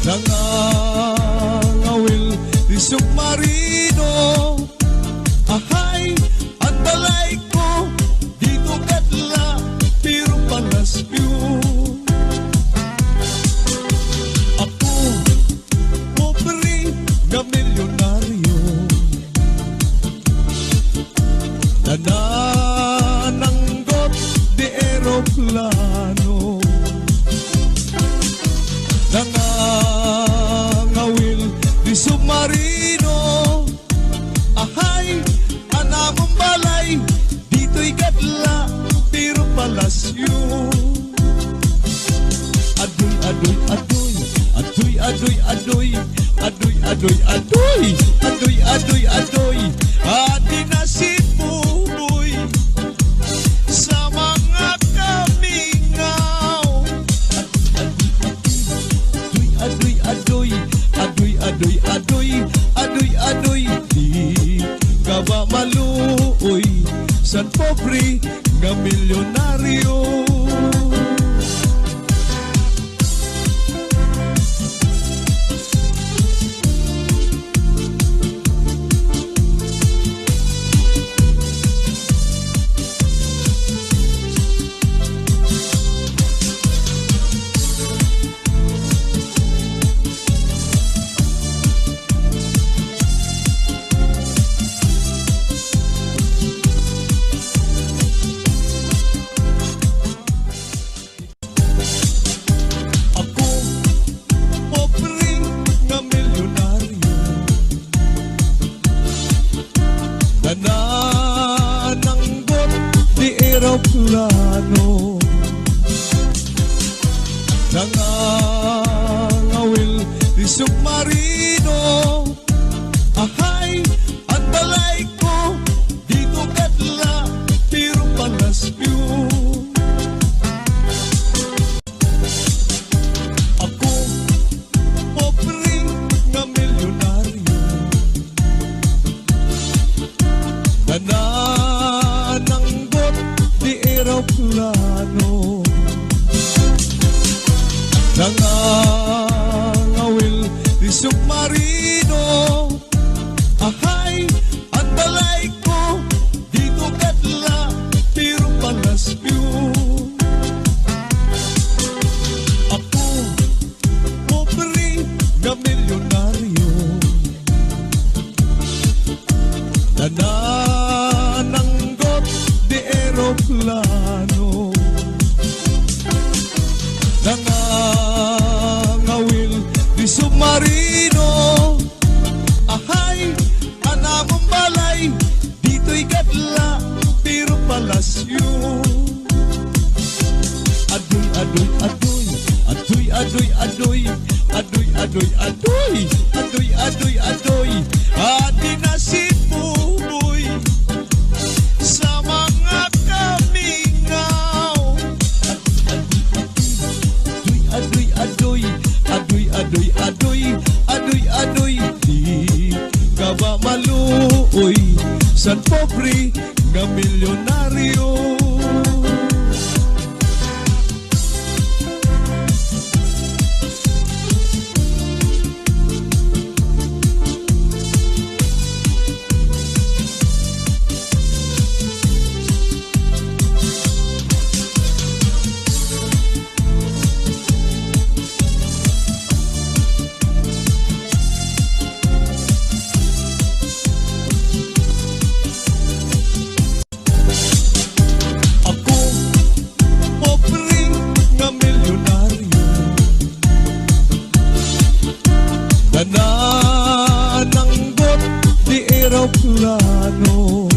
nangangawil di submarino. Ahay, ang balay ko, dito kadla, pero palasyo. Ako, pobre na milyonaryo, nanananggot di eroplano, nangangawil di submarino. Ahay, anamong balay, dito'y gadla, pero palasyo. Adoy, adoy, adoy, adoy, adoy, adoy, adoy, adoy, adoy, adoy, adoy, adoy, adi na si Buboy sa mga kamingaw. Adoy, adoy, adoy, adoy, adoy, adoy, adoy, di ka ba maluoy san pobre nga milyonaryo. Nanananggot di eroplano, nangangawil di submarino. Ahay, ang balay ko, dito kadla, pero palasyo. Ako, pobre na milyonaryo, nanananggot di eroplano, nangangawil di submarino. Ahay, ang balay ko, dito kadla, pero palasyo. Ako, pobre na milyonaryo, nanananggot di eroplano, nangangawil di submarino. Ahay, anamong balay, dito'y gadla, pero palasyo. Adoy, adoy, adoy, adoy, adoy, adoy, adoy, adoy, adoy, adoy, adoy, adoy, adi na si Buboy sa mga kamingaw. Adoy, adoy, adoy, adoy, adoy, adoy, adoy, di ka ba maluoy san pobre nga milyonaryo. Nanananggot di eroplano,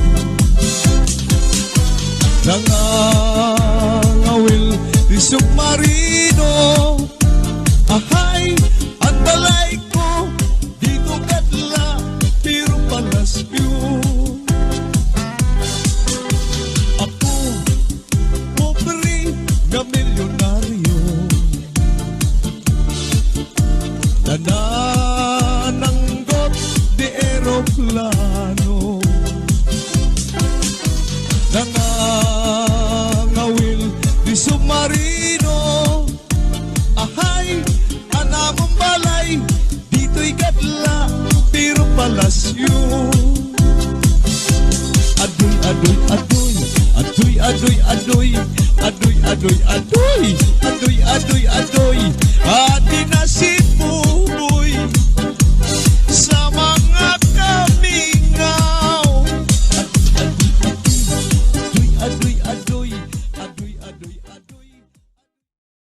nangangawil di submarino. Ahay, ang balay ko, dito kadla, pero palasyo. Ako, pobre na milyonaryo,